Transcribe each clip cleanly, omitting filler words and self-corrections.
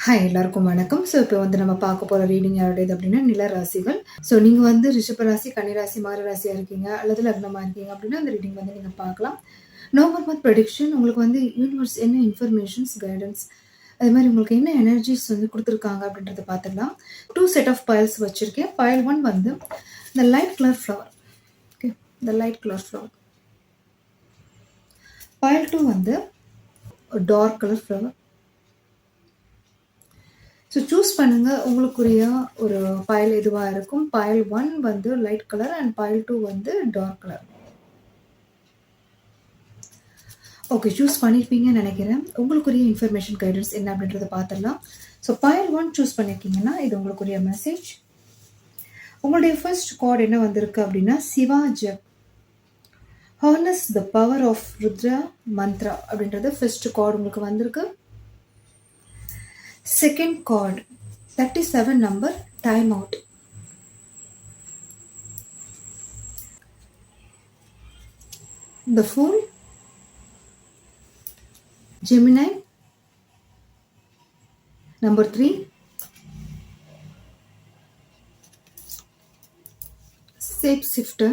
Hi எல்லாருக்கும் வணக்கம். So இப்போ நம்ம பார்க்க போகிற ரீடிங் யாருடையது அப்படின்னா நில ராசிகள். ஸோ நீங்கள் ரிஷப ராசி, கன்னி ராசி, மகர ராசியாக இருக்கீங்க அல்லது லக்னமாக இருக்கீங்க அப்படின்னா அந்த ரீடிங் நீங்கள் பார்க்கலாம். நவம்பர் மந்த் ப்ரெடிக்ஷன் உங்களுக்கு யூனிவர்ஸ் என்ன இன்ஃபர்மேஷன்ஸ், கைடன்ஸ், அது மாதிரி உங்களுக்கு என்ன எனர்ஜிஸ் கொடுத்துருக்காங்க அப்படின்றத பார்த்துடலாம். 2 செட் ஆஃப் பைல்ஸ் வச்சுருக்கேன். பைல் 1 இந்த லைட் கலர் ஃப்ளவர். ஓகே, இந்த light colour flower. Pile 2 dark colour flower. So choose பண்ணுங்கள் உங்களுக்குரிய ஒரு பைல் எதுவாக இருக்கும். Pile 1 light colour and pile 2 dark colour. Okay, choose பண்ணியிருப்பீங்கன்னு நினைக்கிறேன். உங்களுக்குரிய இன்ஃபர்மேஷன் கைடன்ஸ் என்ன அப்படின்றத பார்த்துடலாம். ஸோ பைல் 1 சூஸ் பண்ணியிருக்கீங்கன்னா இது உங்களுக்குரிய மெசேஜ். உங்களுடைய ஃபர்ஸ்ட் கார்டு என்ன வந்திருக்கு அப்படின்னா சிவா ஜப். Harness the power of Rudra mantra அப்படின்றது ஃபர்ஸ்ட் கார்டு உங்களுக்கு வந்திருக்கு. Second card 37 number, time out. The Fool, Gemini, number 3, Shapeshifter,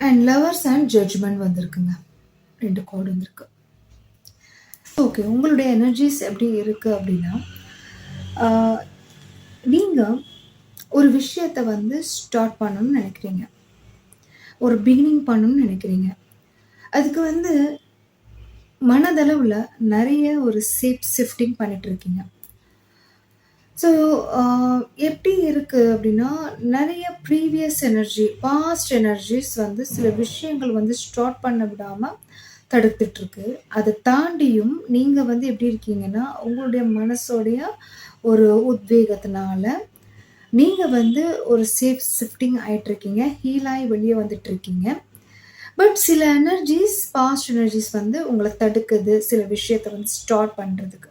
and Lovers and Judgment வந்திருக்குங்க. 2 கார்டு வந்திருக்கு. ஓகே, உங்களுடைய எனர்ஜிஸ் எப்படி இருக்குது அப்படின்னா நீங்கள் ஒரு விஷயத்தை ஸ்டார்ட் பண்ணணும்னு நினைக்கிறீங்க, ஒரு பிகினிங் பண்ணணும்னு நினைக்கிறீங்க. அதுக்கு மனதளவில் நிறைய ஒரு ஷிஃப்டிங் பண்ணிகிட்ருக்கீங்க. ஸோ எப்படி இருக்குது அப்படின்னா நிறைய ப்ரீவியஸ் எனர்ஜி, பாஸ்ட் எனர்ஜிஸ் சில விஷயங்கள் ஸ்டார்ட் பண்ண விடாமல் தடுத்துட்ருக்கு. அதை தாண்டியும் நீங்கள் எப்படி இருக்கீங்கன்னா உங்களுடைய மனசோடைய ஒரு உத்வேகத்தினால நீங்கள் ஒரு ஷிஃப்டிங் ஆகிட்டுருக்கீங்க, ஹீலாகி வெளியே வந்துட்டுருக்கீங்க. பட் சில எனர்ஜிஸ், பாஸ்ட் எனர்ஜிஸ் உங்களை தடுக்குது சில விஷயத்தை ஸ்டார்ட் பண்ணுறதுக்கு.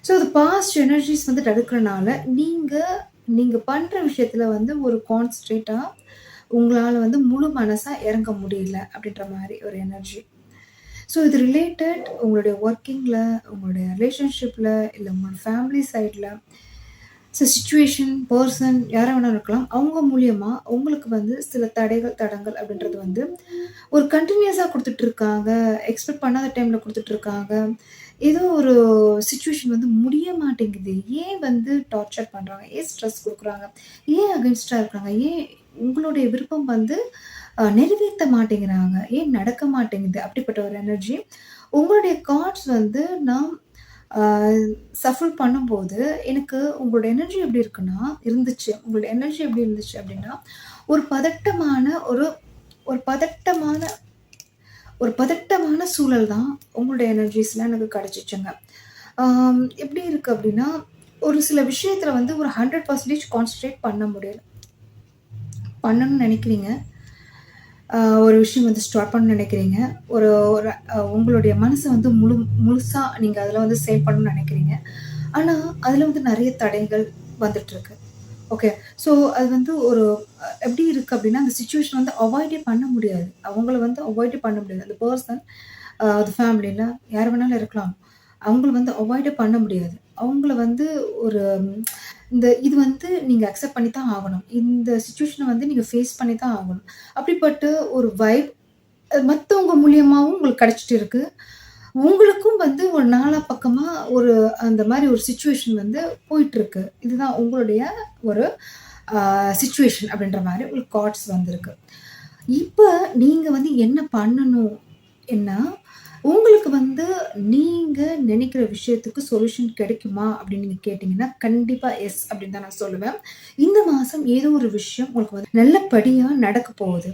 ஸோ அது பாஸ்ட் எனர்ஜிஸ் தடுக்கிறனால நீங்கள் பண்ணுற விஷயத்தில் ஒரு கான்சன்ட்ரேட்டாக உங்களால் முழு மனசாக இறங்க முடியல அப்படின்ற மாதிரி ஒரு எனர்ஜி. ஸோ இது ரிலேட்டட் உங்களுடைய ஒர்க்கிங்கில், உங்களுடைய ரிலேஷன்ஷிப்பில், இல்லை உங்களோட ஃபேமிலி சைடில். ஸோ சிச்சுவேஷன், பர்சன் யாராக வேணாலும் இருக்கலாம். அவங்க மூலியமாக உங்களுக்கு சில தடங்கள் அப்படின்றது ஒரு கண்டினியூஸாக கொடுத்துட்ருக்காங்க. எக்ஸ்பெக்ட் பண்ணாத டைமில் கொடுத்துட்ருக்காங்க. ஏதோ ஒரு சிச்சுவேஷன் முடிய மாட்டேங்குது. ஏன் டார்ச்சர் பண்ணுறாங்க, ஏன் ஸ்ட்ரெஸ் கொடுக்குறாங்க, ஏன் அகென்ஸ்டாக இருக்காங்க, ஏன் உங்களுடைய விருப்பம் நிறைவேற்ற மாட்டேங்கிறாங்க, ஏன் நடக்க மாட்டேங்குது அப்படிப்பட்ட ஒரு எனர்ஜி. உங்களுடைய கார்ட்ஸ் நான் சஃபல் பண்ணும்போது எனக்கு உங்களோட எனர்ஜி எப்படி இருக்குன்னா இருந்துச்சு. உங்களோட எனர்ஜி எப்படி இருந்துச்சு அப்படின்னா ஒரு பதட்டமான ஒரு பதட்டமான சூழல் தான் உங்களுடைய எனர்ஜிஸ்லாம் எனக்கு கிடச்சிச்சுங்க. எப்படி இருக்குது அப்படின்னா ஒரு சில விஷயத்தில் ஒரு 100% கான்சன்ட்ரேட் பண்ண முடியல. பண்ணணும்னு நினைக்கிறீங்க, ஒரு விஷயம் ஸ்டார்ட் பண்ணணும்னு நினைக்கிறீங்க, ஒரு உங்களுடைய மனசை முழுசாக நீங்கள் அதில் சேவ் பண்ணணும்னு நினைக்கிறீங்க. ஆனால் அதில் நிறைய தடைகள் வந்துட்டுருக்கு. ஓகே, ஸோ அது ஒரு எப்படி இருக்குது அப்படின்னா அந்த சிச்சுவேஷன் அவாய்டே பண்ண முடியாது. அவங்கள அவாய்டே பண்ண முடியாது. அந்த பர்சன், அது ஃபேமிலியில் யார் வேணாலும் இருக்கலாம். அவங்கள அவாய்டே பண்ண முடியாது. அவங்கள ஒரு இது நீங்கள் அக்செப்ட் பண்ணி தான் ஆகணும். இந்த சிச்சுவேஷனை நீங்கள் ஃபேஸ் பண்ணி தான் ஆகணும். அப்படிப்பட்ட ஒரு வைப் மற்றவங்க மூலியமாகவும் உங்களுக்கு கிடச்சிட்டு இருக்குது. உங்களுக்கும் ஒரு நாலா பக்கமாக ஒரு அந்த மாதிரி ஒரு சிச்சுவேஷன் போயிட்டுருக்கு. இதுதான் உங்களுடைய ஒரு சிச்சுவேஷன் அப்படின்ற மாதிரி உங்களுக்கு கார்ட்ஸ் வந்திருக்கு. இப்போ நீங்கள் என்ன பண்ணணும் என்ன, உங்களுக்கு நீங்கள் நினைக்கிற விஷயத்துக்கு சொல்யூஷன் கிடைக்குமா அப்படின்னு நீங்கள் கேட்டிங்கன்னா கண்டிப்பாக எஸ் அப்படின்னு தான் நான் சொல்லுவேன். இந்த மாதம் ஏதோ ஒரு விஷயம் உங்களுக்கு நல்லபடியாக நடக்க போகுது.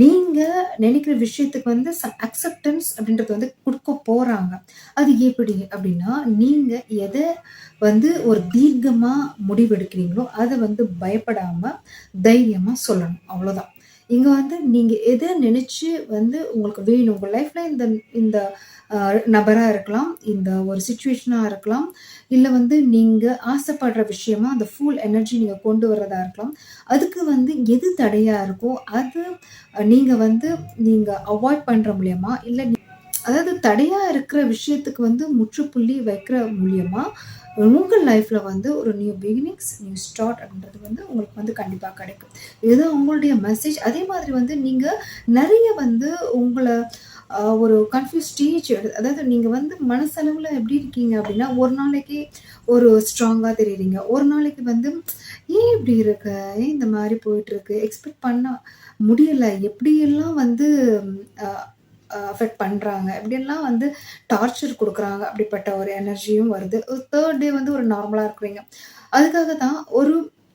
நீங்கள் நினைக்கிற விஷயத்துக்கு சம் அக்செப்டன்ஸ் அப்படின்றது கொடுக்க போகிறாங்க. அது எப்படி அப்படின்னா நீங்கள் எதை ஒரு தீர்க்கமாக முடிவெடுக்கிறீங்களோ அதை பயப்படாமல் தைரியமாக சொல்லணும். அவ்வளோதான். இங்கே நீங்கள் எதை நினச்சி உங்களுக்கு வேணும் உங்கள் லைஃப்பில் இந்த இந்த நபராக இருக்கலாம், இந்த ஒரு சிச்சுவேஷனாக இருக்கலாம், இல்லை நீங்கள் ஆசைப்படுற விஷயமா அந்த ஃபுல் எனர்ஜி நீங்கள் கொண்டு வர்றதா இருக்கலாம். அதுக்கு எது தடையாக இருக்கோ அது நீங்கள் நீங்கள் அவாய்ட் பண்ணுற மூலியமா, இல்லை அதாவது தடையா இருக்கிற விஷயத்துக்கு வந்து முற்றுப்புள்ளி வைக்கிற மூலியமா, உங்க லைஃப்ல வந்து ஒரு நியூ பிகினிங்ஸ், நியூ ஸ்டார்ட் அப்படின்றது வந்து உங்களுக்கு வந்து கண்டிப்பா கிடைக்கும். இதுதான் உங்களுடைய மெசேஜ். அதே மாதிரி வந்து நீங்க நெறைய வந்து உங்கள ஒரு கன்ஃப்யூஸ் ஸ்டேஜ் அதாவது நீங்க வந்து மனசளவுல எப்படி இருக்கீங்க அப்படின்னா, ஒரு நாளைக்கு ஒரு ஸ்ட்ராங்கா தெரியிறீங்க. ஒரு நாளைக்கு வந்து ஏன் இப்படி இருக்க? ஏன் இந்த மாரி போயிட்டுருக்கு? எக்ஸ்பெக்ட் பண்ண முடியல. எப்படியெல்லாம் வந்து அ அஃபெக்ட் பண்றாங்க. எப்படியெல்லாம் வந்து டார்ச்சர் குடுக்குறாங்க. அப்படிப்பட்ட ஒரு எனர்ஜியும் வருது. ஒரு 3 டே வந்து ஒரு நார்மலா இருக்கிறீங்க. அதுக்காக தான் ஒரு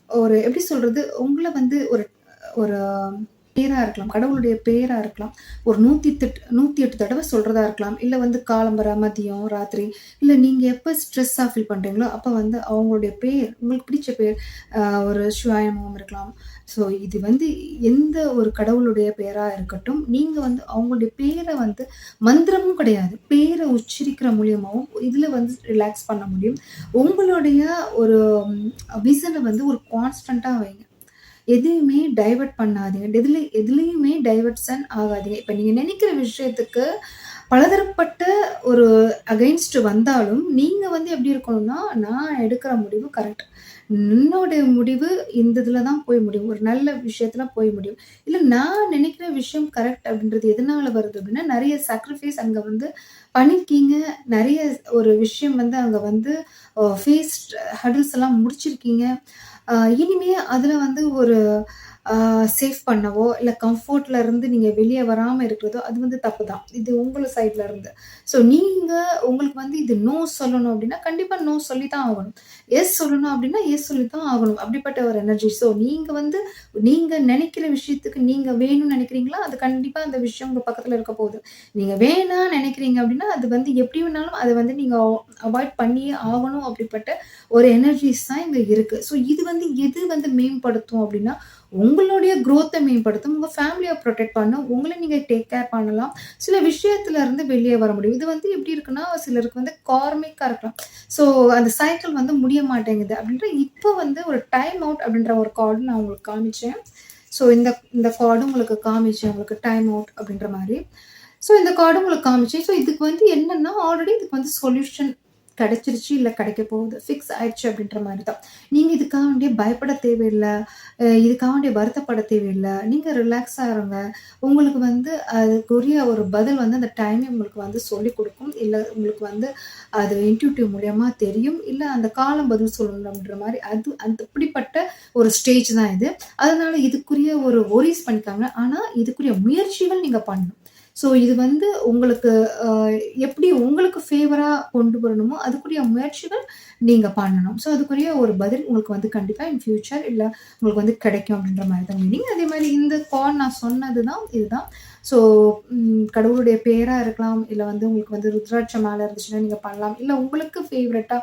ஒரு எப்படி சொல்றது? உங்கள வந்து ஒரு ஒரு பேரா இருக்கலாம். கடவுளுடைய பேரா இருக்கலாம். ஒரு 108 தடவ சொல்றதா இருக்கலாம். இல்ல வந்து காலம்பர, மதியம், ராத்திரி இல்ல நீங்க எப்ப ஸ்ட்ரெஸ்ஸா ஃபீல் பண்றீங்களோ, அப்ப வந்து அவங்களுடைய பேர், உங்களுக்கு பிடிச்ச பேர் ஒரு சிவாய நமம் இருக்கலாம். ஸோ இது வந்து எந்த ஒரு கடவுளுடைய பேரா இருக்கட்டும், நீங்க வந்து அவங்களுடைய பேர வந்து மந்திரமும் கிடையாது. பேர உச்சரிக்கிற மூலியமாவும் இதுல வந்து ரிலாக்ஸ் பண்ண முடியும். உங்களுடைய ஒரு விசன வந்து ஒரு கான்ஸ்டன்ட்டா வைங்க. எதையுமே டைவர்ட் பண்ணாதீங்க. எதுலயுமே டைவர்ட்ஸன் ஆகாதீங்க. இப்ப நீங்க நினைக்கிற விஷயத்துக்கு பலதரப்பட்ட ஒரு அகைன்ஸ்ட் வந்தாலும், நீங்க வந்து எப்படி இருக்கணும்னா, நான் எடுக்கிற முடிவு கரெக்ட். என்னுடைய முடிவு இந்த இதுல தான் போய் முடியும். ஒரு நல்ல விஷயத்துல போய் முடியும். இல்ல நான் நினைக்கிற விஷயம் கரெக்ட் அப்படின்றது எதனால வருது அப்படின்னா, நெறைய சாக்ரிஃபைஸ் அங்க வந்து பண்ணியிருக்கீங்க. நெறைய ஒரு விஷயம் வந்து அங்க வந்து ஃபேஸ்ட் ஹர்டில்ஸ் எல்லாம் முடிச்சிருக்கீங்க. அ இனிமே அதுல வந்து ஒரு அ சேவ் பண்ணவோ, இல்ல கம்ஃபோர்ட்ல இருந்து நீங்க வெளிய வராம இருக்கிறதோ, அது வந்து தப்பு தான். இது உங்கள சைட்ல இருந்து. ஸோ நீங்க உங்களுக்கு வந்து இது நோ சொல்லணும் அப்டின்னா, கண்டிப்பா நோ சொல்லி தான் ஆகணும். எஸ் சொல்லணும் அப்டின்னா, எஸ் சொல்லி தான் ஆகணும். அப்படிப்பட்ட ஒரு எனர்ஜி. ஸோ நீங்க வந்து நீங்க நெனைக்கிற விஷயத்துக்கு நீங்க வேணும்னு நெனைக்கிறீங்களா, அது கண்டிப்பா அந்த விஷயம் உங்க பக்கத்துல இருக்க போகுது. நீங்க வேணான்னு நெனைக்கிறீங்க அப்டின்னா, அது வந்து எப்டி வேணாலும் அத வந்து நீங்க அவாய்ட் பண்ணியே ஆகணும் அப்படிப்பட்ட ஒரு எனர்ஜிஸ் தான் இங்க இருக்கு. ஸோ இது வந்து எது வந்து மேம்படுத்தும் அப்டின்னா, உங்களுடைய குரோத்த மேம்படுத்தும். உங்க ஃபேமிலிய புரொடெக்ட் பண்ணும். உங்கள நீங்க டேக் கேர் பண்ணலாம். சில விஷயத்துல இருந்து வெளிய வர முடியும். இது வந்து எப்படி இருக்குன்னா, சிலருக்கு வந்து கார்மிக்கா இருக்கலாம். ஸோ அந்த சைக்கிள் வந்து முடிய மாட்டேங்குது. அப்படின்ற இப்ப வந்து ஒரு டைம் அவுட் அப்படின்ற ஒரு கார்டு நான் உங்களுக்கு காமிச்சேன். ஸோ இந்த இந்த கார்டு உங்களுக்கு காமிச்சேன். உங்களுக்கு டைம் அவுட் அப்படின்ற மாரி. ஸோ இந்த கார்டு உங்களுக்கு காமிச்சேன். ஸோ இதுக்கு வந்து என்னன்னா, ஆல்ரெடி இதுக்கு வந்து சொல்யூஷன் கிடைச்சிருச்சு, இல்ல கிடைக்க போகுது. ஃபிக்ஸ் ஆயிடுச்சு அப்படின்ற மாரி தான். நீங்க இதுக்காக வேண்டிய பயப்பட தேவையில்ல. இதுக்காக வேண்டிய வருத்தப்பட தேவையில்ல. நீங்க ரிலாக்ஸா இருங்க. உங்களுக்கு வந்து அதுக்குரிய ஒரு பதில் வந்து அந்த டைமே உங்களுக்கு வந்து சொல்லிக் குடுக்கும். இல்ல உங்களுக்கு வந்து அது இன்ட்யூட்டிவ் மூலியமா தெரியும். இல்ல அந்த காலம் பதில் சொல்லணும்ன்ற மாரி அது அந்த அப்படிப்பட்ட ஒரு ஸ்டேஜ் தான் இது. அதனால இதுக்குரிய ஒரு வொரீஸ் பண்ணிக்காங்க. ஆனா இதுக்குரிய முயற்சிகள் நீங்க பண்ணணும். ஸோ இது வந்து உங்களுக்கு அ எப்படி உங்களுக்கு ஃபேவரா கொண்டு வரணுமோ, அதுக்குரிய முயற்சிகள் நீங்க பண்ணணும். ஸோ அதுக்குரிய ஒரு பதில் உங்களுக்கு வந்து கண்டிப்பா இன் ஃபியூச்சர் இல்ல உங்களுக்கு வந்து கிடைக்கும் அப்படின்ற மாரி தான் மீனிங். அதே மாரி இந்த கார்ட் நான் சொன்னது தான் இதுதான். ஸோ கடவுளுடைய பேரா இருக்கலாம். இல்ல வந்து உங்களுக்கு வந்து ருத்ராட்சம் மாலை இருந்துச்சுன்னா நீங்க பண்ணலாம். இல்ல உங்களுக்கு ஃபேவரட்டா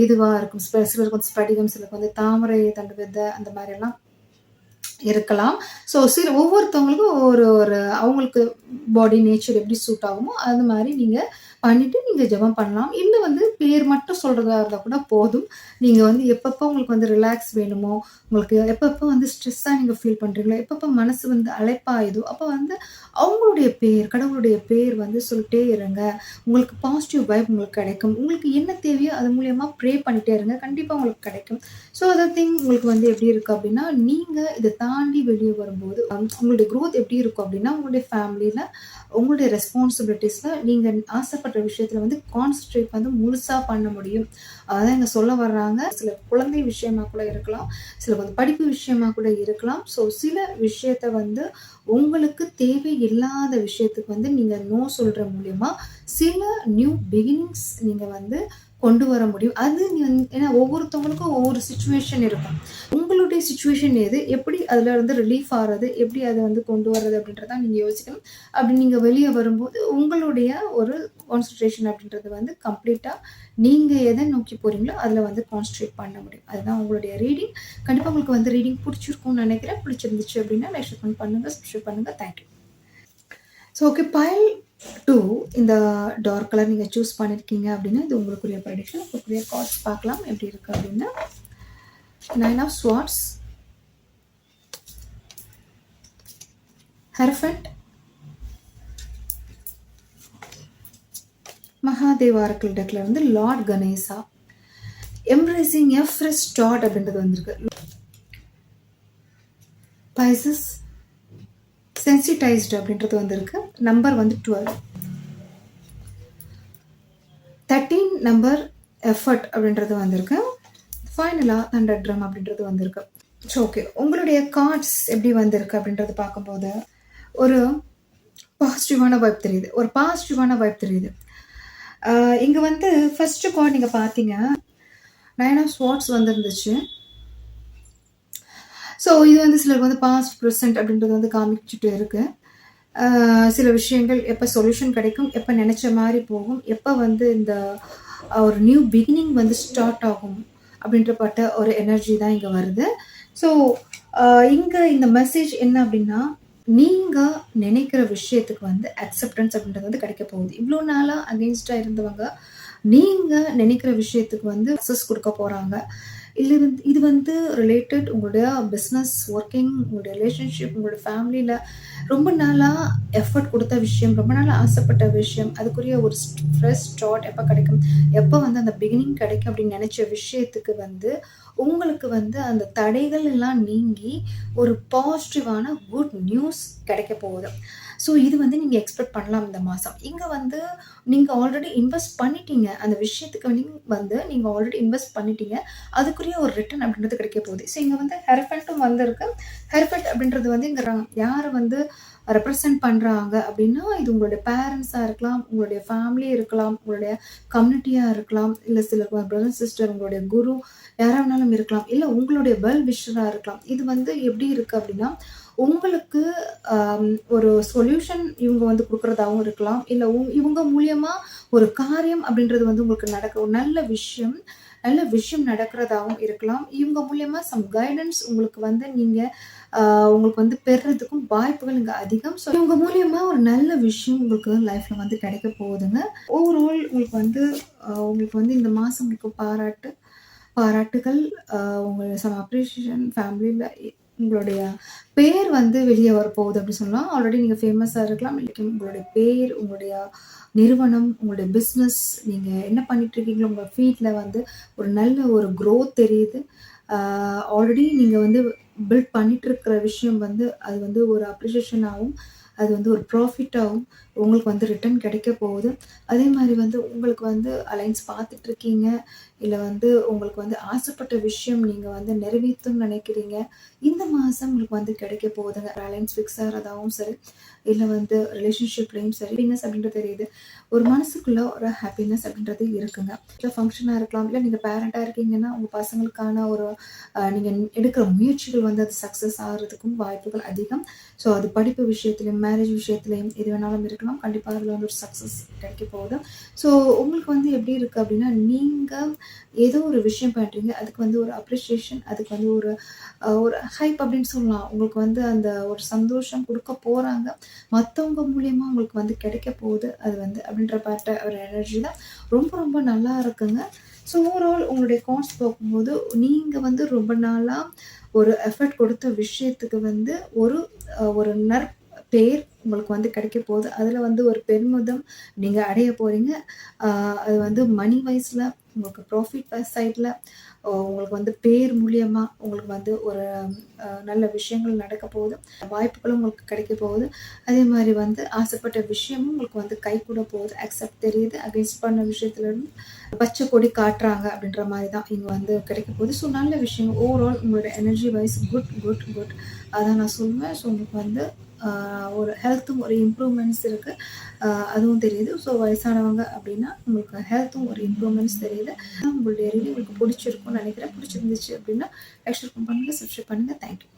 எதுவா இருக்கும். சிலருக்கு வந்து ஸ்படிகம், சிலருக்கு வந்து தாமரை தண்டு விதை அந்த மாரியெல்லாம் இருக்கலாம். ஸோ ஒவ்வொருத்தவங்களுக்கும் ஒரு ஒரு அவங்களுக்கு பாடி நேச்சர் எப்படி சூட் ஆகுமோ, அது மாரி நீங்க பண்ணிட்டு நீங்க ஜெபம் பண்ணலாம். இல்ல வந்து பேர் மட்டும் சொல்றதா இருந்தா கூட போதும். நீங்க வந்து எப்பப்ப உங்களுக்கு வந்து ரிலாக்ஸ் வேணுமோ, உங்களுக்கு எப்பப்ப வந்து ஸ்ட்ரெஸ்ஸா நீங்க ஃபீல் பண்றீங்களோ, எப்பப்ப மனசு வந்து அலைப்பாயுதோ, அப்ப வந்து அவங்களுடைய பேர், கடவுளுடைய பேர் வந்து சொல்லிட்டே இருங்க. உங்களுக்கு பாசிட்டிவ் வைப் உங்களுக்கு கிடைக்கும். உங்களுக்கு என்ன தேவையோ அது மூலியமா ப்ரே பண்ணிட்டே இருங்க. கண்டிப்பா உங்களுக்கு கிடைக்கும். ஸோ அதர் திங் உங்களுக்கு வந்து எப்படி இருக்கு அப்படின்னா, நீங்க இத தாண்டி வெளிய வரும்போது, உங்களுடைய குரோத் எப்படி இருக்கும் அப்படின்னா, உங்களுடைய ஃபேமிலில, உங்களுடைய ரெஸ்பான்சிபிலிட்டீஸ்ல நீங்க ஆசைப்பட்ட விஷயத்துல வந்து கான்சன்ட்ரேட் வந்து முழுசா பண்ண முடியும். அதான் இங்க சொல்ல வர்றாங்க. சில குழந்தை விஷயமா கூட இருக்கலாம். சில வந்து படிப்பு விஷயமா கூட இருக்கலாம். ஸோ சில விஷயத்த வந்து உங்களுக்கு தேவையில்லாத விஷயத்துக்கு வந்து நீங்க நோ சொல்ற மூலியமா, சில நியூ பிகினிங்ஸ் நீங்க வந்து கொண்டு வர முடியும். அது ஏன்னா ஒவ்வொருத்தவங்களுக்கும் ஒவ்வொரு சிச்சுவேஷன் இருக்கும். உங்களுடைய சிச்சுவேஷன் எது? எப்படி அதுல இருந்து ரிலீஃப் ஆறது? எப்படி அத வந்து கொண்டு வர்றது? அப்படின்றத நீங்க யோசிக்கணும். அப்படி நீங்க வெளிய வரும்போது, உங்களுடைய ஒரு கான்சன்ட்ரேஷன் அப்படின்றது வந்து கம்ப்ளீட்டா நீங்க எத நோக்கி போறீங்களோ, அதுல வந்து கான்சன்ட்ரேட் பண்ண முடியும். அதுதான் உங்களுடைய ரீடிங். கண்டிப்பா உங்களுக்கு வந்து ரீடிங் புடிச்சிருக்கும்னு நெனைக்கிறேன். பிடிச்சிருந்துச்சு அப்படின்னா லைக் பண்ணுங்க, சப்ஸ்கிரைப் பண்ணுங்க. Thank you. So okay file 2 இந்த டார்க் கலர் நீங்க சூஸ் பண்ணியிருக்கீங்க அப்படின்னா, இது உங்களுக்குரிய ப்ரெடிக்ஷன். உங்களுக்குரிய கார்ட்ஸ் பார்க்கலாம் எப்படி இருக்கு அப்படின்னு. 9 ஆஃப் ஸ்வார்ட்ஸ், ஹெரஃபண்ட், மகாதேவ ஆரக்கிள் டெக்ல இருந்து லார்ட் கணேசா. எம்ப்ரேசிங் எ ஃப்ரெஷ் ஸ்டார்ட் அப்படின்றது வந்திருக்கு. பைசஸ் சென்சிடைஸ்டு அப்படின்றது வந்திருக்கு. நம்பர் வந்து 12. 13 நம்பர் எஃபர்ட் அப்படின்றது வந்திருக்கு. ஃபைனலாக தண்டர் ட்ரம் அப்படின்றது வந்திருக்கு. ஸோ ஓகே, உங்களுடைய கார்ட்ஸ் எப்படி வந்திருக்கு அப்படின்றது பார்க்கும்போது ஒரு பாசிட்டிவான வைப் தெரியுது, ஒரு பாசிட்டிவான வைப் தெரியுது. இங்கே வந்து ஃபர்ஸ்ட் கார்டு நீங்கள் பார்த்தீங்க, 9 ஆஃப் ஸ்வார்ட்ஸ் வந்துருந்துச்சு. ஸோ இது வந்து சிலருக்கு வந்து பாஸ்ட் ப்ரெசென்ட் அப்படின்றது வந்து காமிச்சிட்டு இருக்கு. சில விஷயங்கள் எப்போ சொல்யூஷன் கிடைக்கும், எப்போ நினச்ச மாதிரி போகும், எப்போ வந்து இந்த ஒரு நியூ பிகினிங் வந்து ஸ்டார்ட் ஆகும் அப்படின்றப்பட்ட ஒரு எனர்ஜி தான் இங்கே வருது. ஸோ இங்கே இந்த மெசேஜ் என்ன அப்படின்னா, நீங்கள் நினைக்கிற விஷயத்துக்கு வந்து அக்செப்டன்ஸ் அப்படின்றது வந்து கிடைக்க போகுது. இவ்வளோ நாளாக அகெயின்ஸ்டாக இருந்தவங்க நீங்கள் நினைக்கிற விஷயத்துக்கு வந்து சக்ஸஸ் கொடுக்க போகிறாங்க. இது வந்து ரிலேட்டட் உங்களுடைய பிஸ்னஸ், ஒர்க்கிங், உங்களுடைய ரிலேஷன்ஷிப், உங்களுடைய ஃபேமிலியில் ரொம்ப நாளாக எஃபர்ட் கொடுத்த விஷயம், ரொம்ப நாளாக ஆசைப்பட்ட விஷயம், அதுக்குரிய ஒரு ஃப்ரெஷ் ஸ்டார்ட் எப்போ கிடைக்கும், எப்போ வந்து அந்த பிகினிங் கிடைக்கும் அப்படின்னு நினச்ச விஷயத்துக்கு வந்து உங்களுக்கு வந்து அந்த தடைகள் எல்லாம் நீங்கி ஒரு பாசிட்டிவான குட் நியூஸ் கிடைக்க போகுது. ஸோ இது வந்து நீங்கள் எக்ஸ்பெக்ட் பண்ணலாம் இந்த மாதம். இங்கே வந்து நீங்கள் ஆல்ரெடி இன்வெஸ்ட் பண்ணிட்டீங்க, அந்த விஷயத்துக்கு வந்து நீங்கள் ஆல்ரெடி இன்வெஸ்ட் பண்ணிட்டீங்க, அதுக்குரிய ஒரு ரிட்டர்ன் அப்படின்றது கிடைக்க போகுது. ஸோ இங்கே வந்து ஹெர்ஃபெண்ட்டும் வந்திருக்கு. ஹெர்ஃபெண்ட் அப்படின்றது வந்து இங்கே யாரை வந்து ரெப்ரசன்ட் பண்ணுறாங்க அப்படின்னா, இது உங்களுடைய பேரண்ட்ஸாக இருக்கலாம், உங்களுடைய ஃபேமிலி இருக்கலாம், உங்களுடைய கம்யூனிட்டியாக இருக்கலாம், இல்லை சில பிரதர் சிஸ்டர், உங்களுடைய குரு யாராக வேணாலும் இருக்கலாம், இல்லை உங்களுடைய வெல் விஷராக இருக்கலாம். இது வந்து எப்படி இருக்குது அப்படின்னா, உங்களுக்கு ஒரு சொல்யூஷன் இவங்க வந்து கொடுக்குறதாகவும் இருக்கலாம், இல்லை இவங்க மூலியமாக ஒரு காரியம் அப்படின்றது வந்து உங்களுக்கு நடக்க ஒரு நல்ல விஷயம் நடக்கிறதாகவும் இருக்கலாம். இவங்க மூலியமா சம் கைடன்ஸ் உங்களுக்கு வந்து நீங்கள் உங்களுக்கு வந்து பெறுறதுக்கும் வாய்ப்புகள் இங்கே அதிகம். ஸோ இவங்க மூலியமா ஒரு நல்ல விஷயம் உங்களுக்கு லைஃப்பில் வந்து கிடைக்க போகுதுங்க. ஓவரால் உங்களுக்கு வந்து இந்த மாதம் உங்களுக்கு பாராட்டுகள், உங்களுக்கு சம் அப்ரிஷியேஷன் ஃபேமிலியில் உங்களுடைய பேர் வந்து வெளியே வரப்போகுது அப்படின்னு சொல்லலாம். ஆல்ரெடி நீங்கள் ஃபேமஸாக இருக்கலாம், இல்லை உங்களுடைய பேர், உங்களுடைய நிறுவனம், உங்களுடைய பிஸ்னஸ், நீங்கள் என்ன பண்ணிகிட்ருக்கீங்களோ உங்கள் ஃபீல்டில் வந்து ஒரு நல்ல ஒரு க்ரோத் தெரியுது. ஆல்ரெடி நீங்கள் வந்து பில்ட் பண்ணிகிட்ருக்கிற விஷயம் வந்து அது வந்து ஒரு அப்ரிஷியேஷனாகவும், அது வந்து ஒரு ப்ராஃபிட்டாகவும் உங்களுக்கு வந்து ரிட்டர்ன் கிடைக்க போகுது. அதே மாதிரி வந்து உங்களுக்கு வந்து அலைன்ஸ் பார்த்துட்ருக்கீங்க, இல்லை வந்து உங்களுக்கு வந்து ஆசைப்பட்ட விஷயம் நீங்கள் வந்து நிறைவேற்றணும்னு நினைக்கிறீங்க, இந்த மாதம் உங்களுக்கு வந்து கிடைக்க போகுதுங்க. அலைன்ஸ் ஃபிக்ஸ் ஆகிறதாகவும் சரி, இல்லை வந்து ரிலேஷன்ஷிப்லேயும் சரி, ஹாப்பினஸ் அப்படின்றது தெரியுது. ஒரு மனசுக்குள்ளே ஒரு ஹாப்பினஸ் அப்படின்றது இருக்குங்க. இல்லை ஃபங்க்ஷனாக இருக்கலாம், இல்லை நீங்கள் பேரண்ட்டாக இருக்கீங்கன்னா உங்கள் பசங்களுக்கான ஒரு நீங்கள் எடுக்கிற முயற்சிகள் வந்து அது சக்ஸஸ் ஆகிறதுக்கும் வாய்ப்புகள் அதிகம். ஸோ அது படிப்பு விஷயத்துலையும், மேரேஜ் விஷயத்துலையும் எது வேணாலும் இருக்கலாம். கண்டிப்பாக அதில் வந்து ஒரு சக்ஸஸ் கிடைக்க போகுது. ஸோ உங்களுக்கு வந்து எப்படி இருக்குது அப்படின்னா, நீங்கள் ஏதோ ஒரு விஷயம் பண்ணுறீங்க, அதுக்கு வந்து ஒரு அப்ரிஷியேஷன், அதுக்கு வந்து ஒரு ஹைப் அப்படின்னு சொல்லலாம். உங்களுக்கு வந்து அந்த ஒரு சந்தோஷம் கொடுக்க போகிறாங்க, மற்றவங்க மூலியமாக உங்களுக்கு வந்து கிடைக்க போகுது. அது வந்து அப்படின்ற பார்த்த ஒரு எனர்ஜி தான் ரொம்ப ரொம்ப நல்லா இருக்குங்க. ஸோ ஓவரால் உங்களுடைய கார்ட்ஸ் பார்க்கும்போது நீங்கள் வந்து ரொம்ப நாளாக ஒரு எஃபர்ட் கொடுத்த விஷயத்துக்கு வந்து ஒரு பேர் உங்களுக்கு வந்து கிடைக்க போகுது. அதில் வந்து ஒரு பெருமிதம் நீங்கள் அடைய போகிறீங்க. அது வந்து மணி வைஸில் உங்களுக்கு ப்ராஃபிட் சைடில் உங்களுக்கு வந்து பேர் மூலியமாக உங்களுக்கு வந்து ஒரு நல்ல விஷயங்கள் நடக்க போகுது, வாய்ப்புகளும் உங்களுக்கு கிடைக்க போகுது. அதே மாதிரி வந்து ஆசைப்பட்ட விஷயமும் உங்களுக்கு வந்து கை கூட போகுது. அக்செப்ட் தெரியுது, அகெயின்ஸ்ட் பண்ண விஷயத்துலேருந்து பச்சை கொடி காட்டுறாங்க அப்படின்ற மாதிரி தான் இங்கே வந்து கிடைக்க போகுது. ஸோ நல்ல விஷயம் ஓவரால் உங்களோட எனர்ஜி வைஸ் குட் அதான் நான் சொல்லுவேன். ஸோ உங்களுக்கு வந்து ஒரு ஹெல்த்தும் ஒரு இம்ப்ரூவ்மெண்ட்ஸ் இருக்குது, அதுவும் தெரியுது. ஸோ வயசானவங்க அப்படின்னா உங்களுக்கு ஹெல்த்தும் ஒரு இம்ப்ரூவ்மெண்ட்ஸ் தெரியுது. உங்களுடைய ரிவ்யூ உங்களுக்கு பிடிச்சிருக்கும்னு நினைக்கிறேன். பிடிச்சிருந்துச்சு அப்படின்னா லைக், ஷேர் பண்ணுங்கள், சப்ஸ்கிரைப் பண்ணுங்கள். தேங்க்யூ.